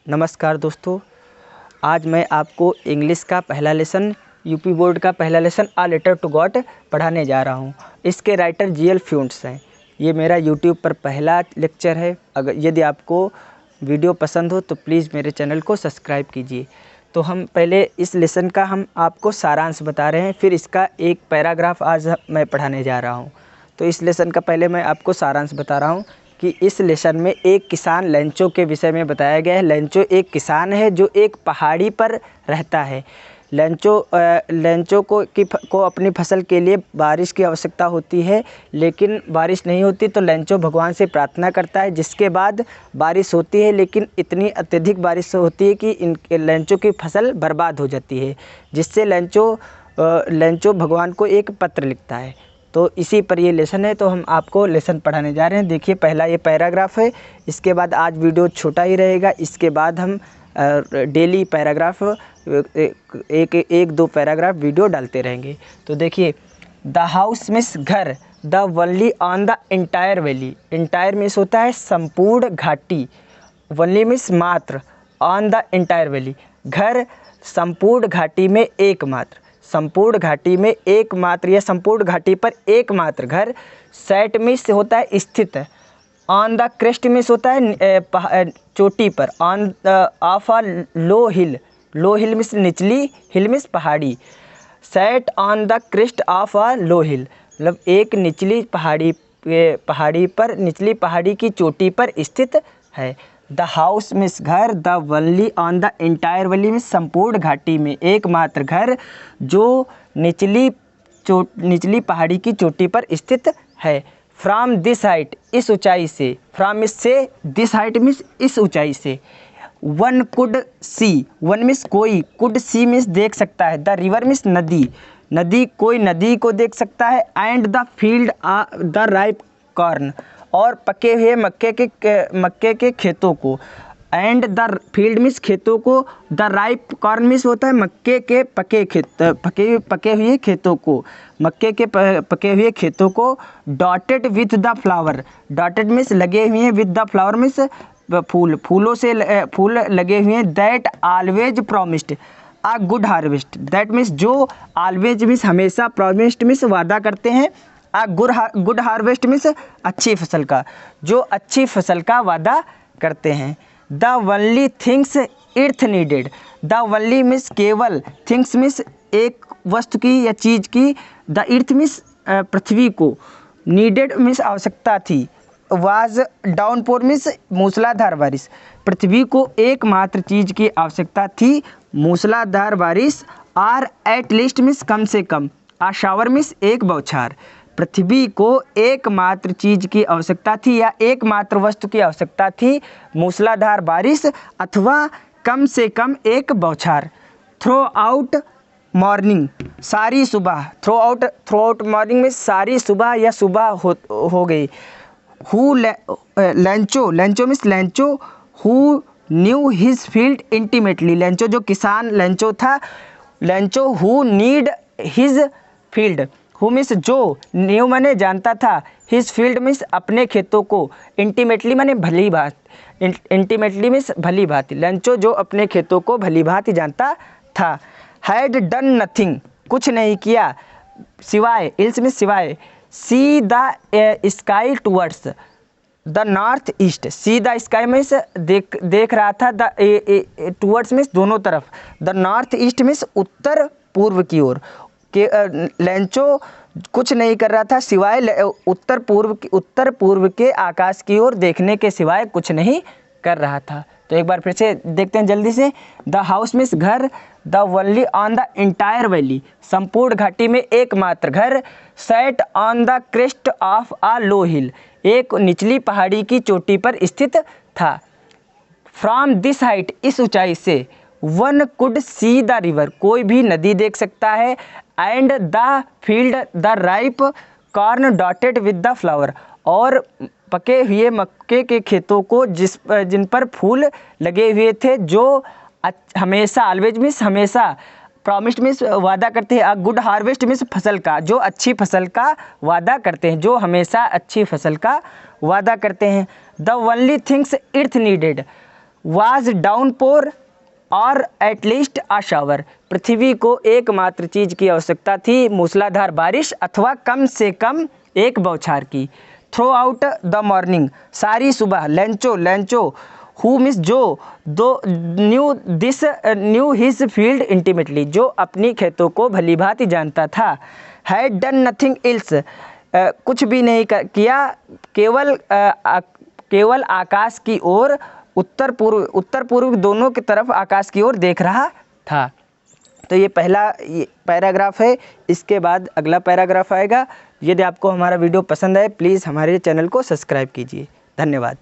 नमस्कार दोस्तों, आज मैं आपको इंग्लिश का पहला लेसन यूपी बोर्ड का पहला lesson a letter to God पढ़ाने जा रहा हूं। इसके राइटर जीएल फ्यूंट्स हैं। ये मेरा यूट्यूब पर पहला लेक्चर है। अगर यदि आपको वीडियो पसंद हो तो प्लीज़ मेरे चैनल को सब्सक्राइब कीजिए। तो हम पहले इस लेसन का हम आपको सारांश बता रहे हैं, फिर इसका एक पैराग्राफ आज मैं पढ़ाने जा रहा हूँ। तो इस लेसन का पहले मैं आपको सारांश बता रहा हूँ कि इस लेसन में एक किसान लेंचो के विषय में बताया गया है। लेंचो एक किसान है जो एक पहाड़ी पर रहता है। लेंचो को अपनी फसल के लिए बारिश की आवश्यकता होती है, लेकिन बारिश नहीं होती तो लेंचो भगवान से प्रार्थना करता है, जिसके बाद बारिश होती है। लेकिन इतनी अत्यधिक बारिश होती है कि लेंचो की फसल बर्बाद हो जाती है, जिससे लेंचो भगवान को एक पत्र लिखता है। तो इसी पर ये लेसन है। तो हम आपको लेसन पढ़ाने जा रहे हैं। देखिए, पहला ये पैराग्राफ है। इसके बाद आज वीडियो छोटा ही रहेगा। इसके बाद हम डेली पैराग्राफ एक दो पैराग्राफ वीडियो डालते रहेंगे। तो देखिए, द हाउस मीन्स घर, the only on the entire valley. Entire means होता है संपूर्ण घाटी, वनली मीन्स मात्र, ऑन द एंटायर वैली घर, संपूर्ण घाटी में एकमात्र, संपूर्ण घाटी में एकमात्र या संपूर्ण घाटी पर एकमात्र घर। सेट मीन्स होता है स्थित, ऑन द क्रेस्ट मीन्स होता है चोटी पर, on of a low hill, low hill means निचली, हिल मीन्स पहाड़ी। Set on the crest of a low hill मतलब एक निचली पहाड़ी पर, निचली पहाड़ी की चोटी पर स्थित है। द हाउस मीन्स घर, the only on the entire valley means संपूर्ण घाटी में एकमात्र घर जो निचली पहाड़ी की चोटी पर स्थित है। फ्रॉम दिस हाइट, इस ऊंचाई से, फ्रॉम मीन्स से, दिस हाइट मीन्स इस ऊंचाई से। One could see, one means कोई, कुड सी मीन्स देख सकता है। द रिवर मीन्स नदी, नदी कोई नदी को देख सकता है। And the field the ripe corn, और पके हुए मक्के के खेतों को। एंड द फील्ड मीन्स खेतों को, द राइप कॉर्न मीन्स होता है मक्के के पके हुए खेतों को, मक्के के पके हुए खेतों को। Dotted with the flower, dotted means लगे हुए हैं, विथ द फ्लावर मीन्स फूलों से फूल लगे हुए हैं। That always promised a good harvest, that means जो ऑलवेज मीन्स हमेशा, प्रॉमिस्ड मीन्स वादा करते हैं, गुड हार्वेस्ट मीन्स अच्छी फसल का, जो अच्छी फसल का वादा करते हैं। The only things earth needed, the only means केवल, थिंग्स मीन्स एक वस्तु की या चीज़ की, द अर्थ मीन्स पृथ्वी को, नीडेड मीन्स आवश्यकता थी, वाज डाउनपोर मीन्स मूसलाधार बारिश, पृथ्वी को एकमात्र चीज़ की आवश्यकता थी, मूसलाधार बारिश। आर एट लीस्ट मीन्स कम से कम, आ शावर मीन्स एक बौछार। पृथ्वी को एकमात्र चीज़ की आवश्यकता थी या एकमात्र वस्तु की आवश्यकता थी, मूसलाधार बारिश अथवा कम से कम एक बौछार। थ्रो आउट मॉर्निंग, सारी सुबह, थ्रो आउट मॉर्निंग में सारी सुबह या सुबह हो गई। Who Lencho, Lencho means Lencho who knew his field intimately, Lencho जो किसान लेंचो था, Lencho who need his field, who means जो, न्यू माने जानता था, हिज फील्ड मीन्स अपने खेतों को, इंटीमेटली माने भली भांति, इंटीमेटली मीन्स भली भांति, लेंचो जो अपने खेतों को भली भांति जानता था। हैड डन नथिंग, कुछ नहीं किया, सिवाय, इल्स मीन्स सिवाय, see the sky towards the north east, see the sky means देख रहा था, द टूवर्ड्स मीन्स दोनों तरफ, द नॉर्थ ईस्ट मीन्स उत्तर पूर्व की ओर। लेंचो कुछ नहीं कर रहा था सिवाय उत्तर पूर्व के आकाश की ओर देखने के सिवाय कुछ नहीं कर रहा था। तो एक बार फिर से देखते हैं जल्दी से। द हाउस मीन्स घर, the only on the entire valley संपूर्ण घाटी में एकमात्र घर। Set on the crest of a low hill, एक निचली पहाड़ी की चोटी पर स्थित था। फ्रॉम दिस हाइट, इस ऊंचाई से, one could see the river, कोई भी नदी देख सकता है। And the field the ripe corn dotted with the flower, और पके हुए मक्के के खेतों को जिन पर फूल लगे हुए थे, जो हमेशा, ऑलवेज मीन्स हमेशा, प्रॉमिस्ड मीन्स वादा करते हैं, गुड हार्वेस्ट मीन्स फसल का, जो अच्छी फसल का वादा करते हैं, जो हमेशा अच्छी फसल का वादा करते हैं। The only things earth needed, was downpour और एटलीस्ट अ शावर, पृथ्वी को एकमात्र चीज़ की आवश्यकता थी, मूसलाधार बारिश अथवा कम से कम एक बौछार की। थ्रू आउट द मॉर्निंग, सारी सुबह, लेंचो हु मिस जो दो न्यू हिज फील्ड इंटीमेटली, जो अपनी खेतों को भली भांति जानता था। हैड डन नथिंग एल्स, कुछ भी नहीं किया, केवल आकाश की ओर, उत्तर पूर्व दोनों की तरफ आकाश की ओर देख रहा था। तो ये पहला पैराग्राफ है। इसके बाद अगला पैराग्राफ आएगा। यदि आपको हमारा वीडियो पसंद आए प्लीज़ हमारे चैनल को सब्सक्राइब कीजिए। धन्यवाद।